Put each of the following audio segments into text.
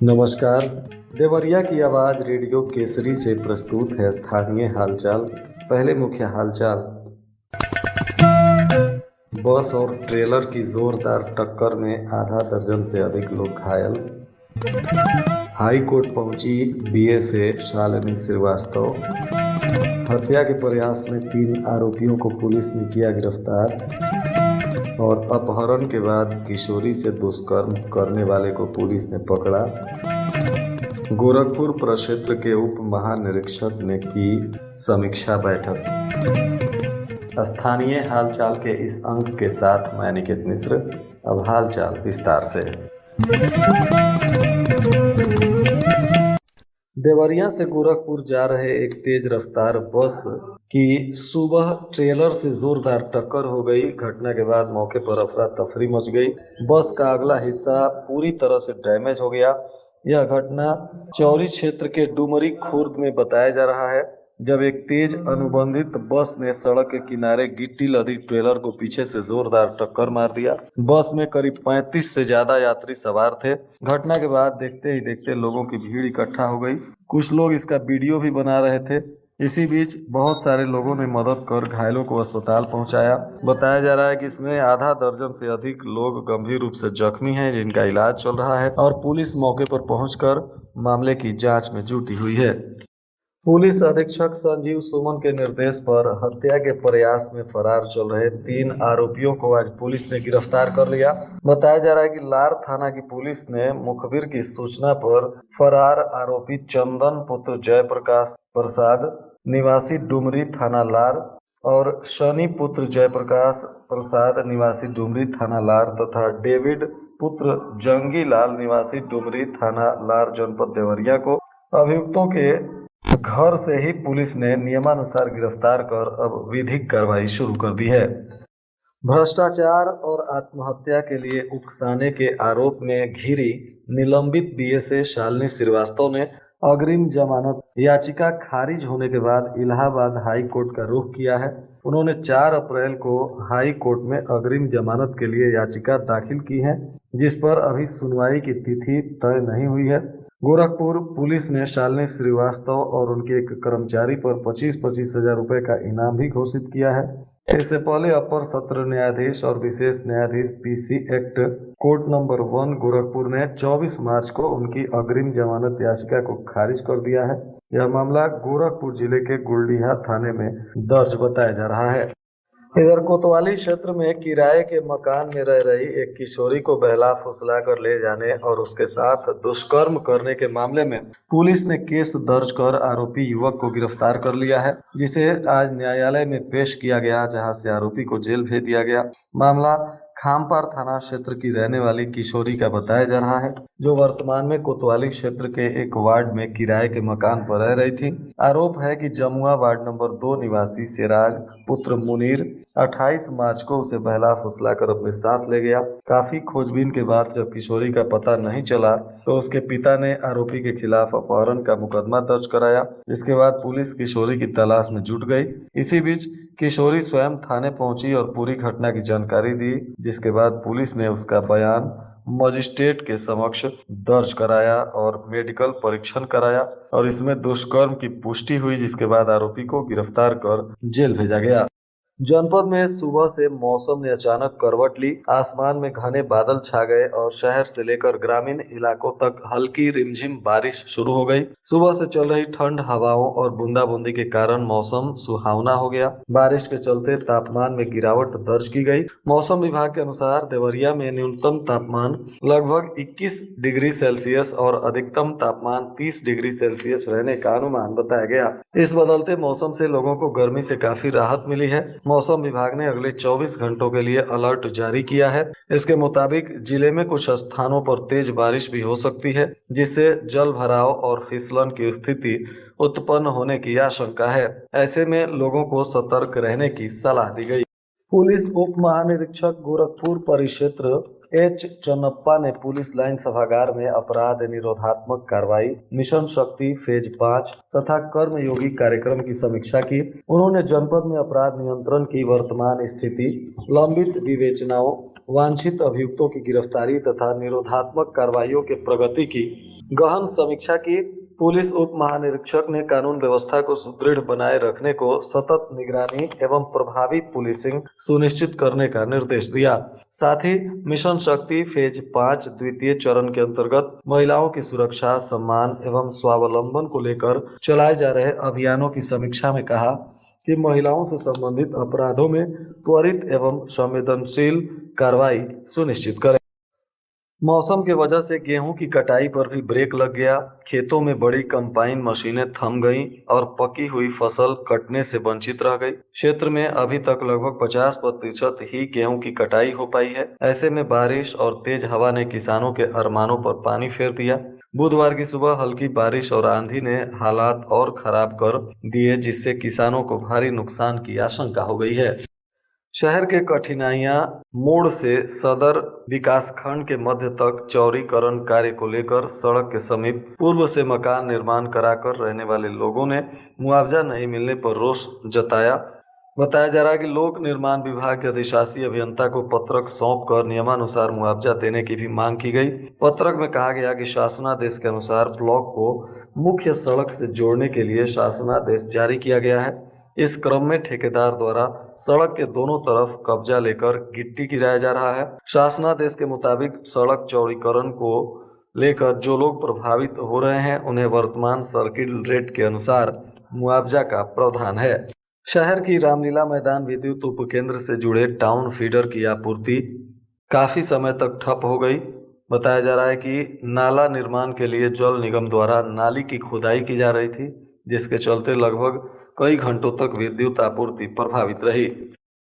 नमस्कार। देवरिया की आवाज रेडियो केसरी से प्रस्तुत है स्थानीय हालचाल। पहले मुख्य हालचाल। बस और ट्रेलर की जोरदार टक्कर में आधा दर्जन से अधिक लोग घायल। हाई कोर्ट पहुंची बीए से शालिनी श्रीवास्तव। हत्या के प्रयास में 3 आरोपियों को पुलिस ने किया गिरफ्तार। और अपहरण के बाद किशोरी से दुष्कर्म करने वाले को पुलिस ने पकड़ा। गोरखपुर प्रक्षेत्र के उप महानिरीक्षक ने की समीक्षा बैठक। स्थानीय हालचाल के इस अंक के साथ मैं निकेत मिश्र। अब हालचाल विस्तार से। देवरिया से गोरखपुर जा रहे एक तेज रफ्तार बस की सुबह ट्रेलर से जोरदार टक्कर हो गई। घटना के बाद मौके पर अफरा तफरी मच गई। बस का अगला हिस्सा पूरी तरह से डैमेज हो गया। यह घटना चौरी क्षेत्र के डुमरी खुर्द में बताया जा रहा है, जब एक तेज अनुबंधित बस ने सड़क के किनारे गिट्टी लदी ट्रेलर को पीछे से जोरदार टक्कर मार दिया। बस में करीब 35 से ज्यादा यात्री सवार थे। घटना के बाद देखते ही देखते लोगों की भीड़ इकट्ठा हो गई। कुछ लोग इसका वीडियो भी बना रहे थे। इसी बीच बहुत सारे लोगों ने मदद कर घायलों को अस्पताल पहुंचाया। बताया जा रहा है कि इसमें आधा दर्जन से अधिक लोग गंभीर रूप से जख्मी हैं, जिनका इलाज चल रहा है और पुलिस मौके पर पहुंचकर मामले की जांच में जुटी हुई है। पुलिस अधीक्षक संजीव सुमन के निर्देश पर हत्या के प्रयास में फरार चल रहे 3 आरोपियों को आज पुलिस ने गिरफ्तार कर लिया। बताया जा रहा है कि लार थाना की पुलिस ने मुखबिर की सूचना पर फरार आरोपी चंदन पुत्र जयप्रकाश प्रसाद निवासी डुमरी थाना लार और शनि पुत्र जयप्रकाश प्रसाद निवासी डुमरी थाना लार तथा डेविड पुत्र जंगी लाल निवासी डुमरी थाना लार जनपद देवरिया को अभियुक्तों के घर से ही पुलिस ने नियमानुसार गिरफ्तार कर अब विधिक कार्रवाई शुरू कर दी है। भ्रष्टाचार और आत्महत्या के लिए उकसाने के आरोप में घिरी निलंबित बीएसए शालिनी श्रीवास्तव ने अग्रिम जमानत याचिका खारिज होने के बाद इलाहाबाद हाई कोर्ट का रुख किया है। उन्होंने 4 अप्रैल को हाई कोर्ट में अग्रिम जमानत के लिए याचिका दाखिल की है, जिस पर अभी सुनवाई की तिथि तय नहीं हुई है। गोरखपुर पुलिस ने शालिनी श्रीवास्तव और उनके एक कर्मचारी पर 25-25 हजार रुपए का इनाम भी घोषित किया है। इससे पहले अपर सत्र न्यायाधीश और विशेष न्यायाधीश PC act court number 1 Gorakhpur ने 24 मार्च को उनकी अग्रिम जमानत याचिका को खारिज कर दिया है। यह मामला गोरखपुर जिले के गुलडीहा थाने में दर्ज बताया जा रहा है। इधर कोतवाली क्षेत्र में किराए के मकान में रह रही एक किशोरी को बहला फुसला कर ले जाने और उसके साथ दुष्कर्म करने के मामले में पुलिस ने केस दर्ज कर आरोपी युवक को गिरफ्तार कर लिया है, जिसे आज न्यायालय में पेश किया गया, जहां से आरोपी को जेल भेज दिया गया। मामला खामपार थाना क्षेत्र की रहने वाली किशोरी का बताया जा रहा है, जो वर्तमान में कोतवाली क्षेत्र के एक वार्ड में किराए के मकान पर रह रही थी। आरोप है कि जमुआ वार्ड नंबर 2 निवासी सिराज पुत्र मुनीर 28 मार्च को उसे बहला फुसला कर अपने साथ ले गया। काफी खोजबीन के बाद जब किशोरी का पता नहीं चला तो उसके पिता ने आरोपी के खिलाफ अपहरण का मुकदमा दर्ज कराया। जिसके बाद पुलिस किशोरी की तलाश में जुट गई। इसी बीच किशोरी स्वयं थाने पहुंची और पूरी घटना की जानकारी दी, जिसके बाद पुलिस ने उसका बयान मजिस्ट्रेट के समक्ष दर्ज कराया और मेडिकल परीक्षण कराया और इसमें दुष्कर्म की पुष्टि हुई, जिसके बाद आरोपी को गिरफ्तार कर जेल भेजा गया। जनपद में सुबह से मौसम ने अचानक करवट ली। आसमान में घने बादल छा गए और शहर से लेकर ग्रामीण इलाकों तक हल्की रिमझिम बारिश शुरू हो गई। सुबह से चल रही ठंड हवाओं और बूंदाबूंदी के कारण मौसम सुहावना हो गया। बारिश के चलते तापमान में गिरावट दर्ज की गई। मौसम विभाग के अनुसार देवरिया में न्यूनतम तापमान लगभग 21 डिग्री सेल्सियस और अधिकतम तापमान 30 डिग्री सेल्सियस रहने का अनुमान बताया गया। इस बदलते मौसम से लोगों को गर्मी से काफी राहत मिली है। मौसम विभाग ने अगले 24 घंटों के लिए अलर्ट जारी किया है। इसके मुताबिक जिले में कुछ स्थानों पर तेज बारिश भी हो सकती है, जिससे जल भराव और फिसलन की स्थिति उत्पन्न होने की आशंका है। ऐसे में लोगों को सतर्क रहने की सलाह दी गई। पुलिस उप महानिरीक्षक गोरखपुर परिक्षेत्र एच चन्नप्पा ने पुलिस लाइन सभागार में अपराध निरोधात्मक कार्रवाई, मिशन शक्ति फेज 5 तथा कर्मयोगी कार्यक्रम की समीक्षा की। उन्होंने जनपद में अपराध नियंत्रण की वर्तमान स्थिति, लंबित विवेचनाओं, वांछित अभियुक्तों की गिरफ्तारी तथा निरोधात्मक कार्रवाइयों के प्रगति की गहन समीक्षा की। पुलिस उप महानिरीक्षक ने कानून व्यवस्था को सुदृढ़ बनाए रखने को सतत निगरानी एवं प्रभावी पुलिसिंग सुनिश्चित करने का निर्देश दिया। साथ ही मिशन शक्ति फेज 5 द्वितीय चरण के अंतर्गत महिलाओं की सुरक्षा, सम्मान एवं स्वावलंबन को लेकर चलाए जा रहे अभियानों की समीक्षा में कहा कि महिलाओं से संबंधित अपराधों में त्वरित एवं संवेदनशील कार्रवाई सुनिश्चित करें। मौसम के वजह से गेहूं की कटाई पर भी ब्रेक लग गया। खेतों में बड़ी कंबाइन मशीनें थम गईं और पकी हुई फसल कटने से वंचित रह गई। क्षेत्र में अभी तक लगभग 50% ही गेहूं की कटाई हो पाई है। ऐसे में बारिश और तेज हवा ने किसानों के अरमानों पर पानी फेर दिया। बुधवार की सुबह हल्की बारिश और आंधी ने हालात और खराब कर दिए, जिससे किसानों को भारी नुकसान की आशंका हो गई है। शहर के कठिनाइयां मोड़ से सदर विकासखंड के मध्य तक चौड़ीकरण कार्य को लेकर सड़क के समीप पूर्व से मकान निर्माण कराकर रहने वाले लोगों ने मुआवजा नहीं मिलने पर रोष जताया। बताया जा रहा है कि लोक निर्माण विभाग के अधिशासी अभियंता को पत्रक सौंपकर नियमानुसार मुआवजा देने की भी मांग की गई। पत्रक में कहा गया कि शासनादेश के अनुसार ब्लॉक को मुख्य सड़क से जोड़ने के लिए शासनादेश जारी किया गया है। इस क्रम में ठेकेदार द्वारा सड़क के दोनों तरफ कब्जा लेकर गिट्टी गिराया जा रहा है। शासनादेश के मुताबिक सड़क चौड़ीकरण को लेकर जो लोग प्रभावित हो रहे हैं उन्हें वर्तमान सर्किल रेट के अनुसार मुआवजा का प्रावधान है। शहर की रामलीला मैदान विद्युत उपकेंद्र से जुड़े टाउन फीडर की आपूर्ति काफी समय तक ठप हो गई। बताया जा रहा है कि नाला निर्माण के लिए जल निगम द्वारा नाली की खुदाई की जा रही थी, जिसके चलते लगभग कई घंटों तक विद्युत आपूर्ति प्रभावित रही।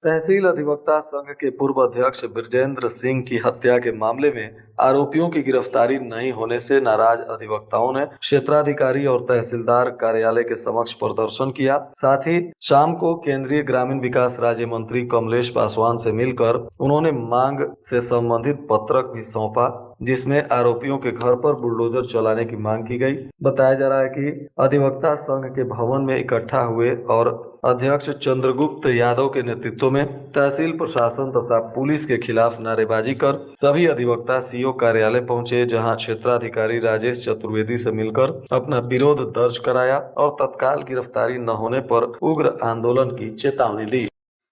तहसील अधिवक्ता संघ के पूर्व अध्यक्ष ब्रजेंद्र सिंह की हत्या के मामले में आरोपियों की गिरफ्तारी नहीं होने से नाराज अधिवक्ताओं ने क्षेत्राधिकारी और तहसीलदार कार्यालय के समक्ष प्रदर्शन किया। साथ ही शाम को केंद्रीय ग्रामीण विकास राज्य मंत्री कमलेश पासवान से मिलकर उन्होंने मांग से संबंधित पत्रक भी सौंपा, जिसमें आरोपियों के घर पर बुलडोजर चलाने की मांग की गई। बताया जा रहा है कि अधिवक्ता संघ के भवन में इकट्ठा हुए और अध्यक्ष चंद्रगुप्त यादव के नेतृत्व में तहसील प्रशासन तथा पुलिस के खिलाफ नारेबाजी कर सभी अधिवक्ता सीओ कार्यालय पहुंचे, जहां क्षेत्राधिकारी राजेश चतुर्वेदी से मिलकर अपना विरोध दर्ज कराया और तत्काल गिरफ्तारी न होने पर उग्र आंदोलन की चेतावनी दी।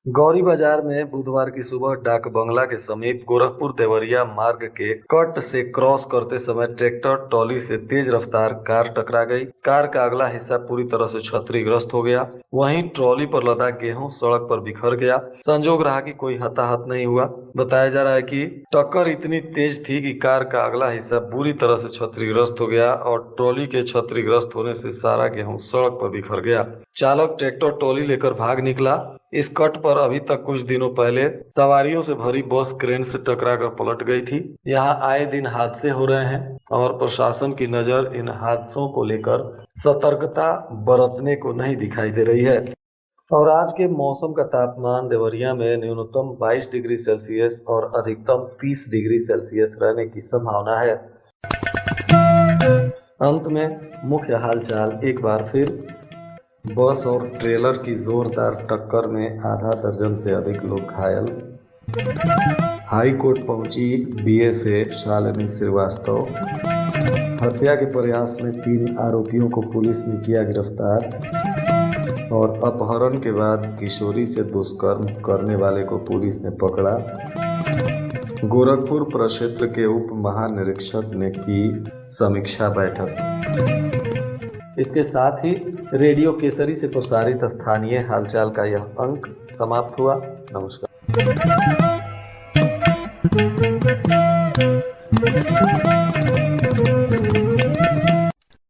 गौरी बाजार में बुधवार की सुबह डाक बंगला के समीप गोरखपुर देवरिया मार्ग के कट से क्रॉस करते समय ट्रैक्टर ट्रॉली से तेज रफ्तार कार टकरा गई। कार का अगला हिस्सा पूरी तरह से क्षतिग्रस्त हो गया। वहीं ट्रॉली पर लदा गेहूं सड़क पर बिखर गया। संजोग रहा कि कोई हताहत नहीं हुआ। बताया जा रहा है कि टक्कर इतनी तेज थी कि कार का अगला हिस्सा बुरी तरह से क्षतिग्रस्त हो गया और ट्रॉली के क्षतिग्रस्त होने से सारा गेहूं सड़क पर बिखर गया। चालक ट्रैक्टर ट्रॉली लेकर भाग निकला। इस कट पर अभी तक कुछ दिनों पहले सवारियों से भरी बस क्रेन से टकराकर पलट गई थी। यहाँ आए दिन हादसे हो रहे हैं और प्रशासन की नजर इन हादसों को लेकर सतर्कता बरतने को नहीं दिखाई दे रही है। और आज के मौसम का तापमान देवरिया में न्यूनतम 22 डिग्री सेल्सियस और अधिकतम 30 डिग्री सेल्सियस रहने की संभावना है। अंत में मुख्य हालचाल एक बार फिर। बस और ट्रेलर की जोरदार टक्कर में आधा दर्जन से अधिक लोग घायल। हाई कोर्ट पहुंची बीए से शालिनी श्रीवास्तव। हत्या के प्रयास में 3 आरोपियों को पुलिस ने किया गिरफ्तार। और अपहरण के बाद किशोरी से दुष्कर्म करने वाले को पुलिस ने पकड़ा। गोरखपुर प्रक्षेत्र के उप महानिरीक्षक ने की समीक्षा बैठक। इसके साथ ही रेडियो केसरी से प्रसारित स्थानीय हालचाल का यह अंक समाप्त हुआ। नमस्कार।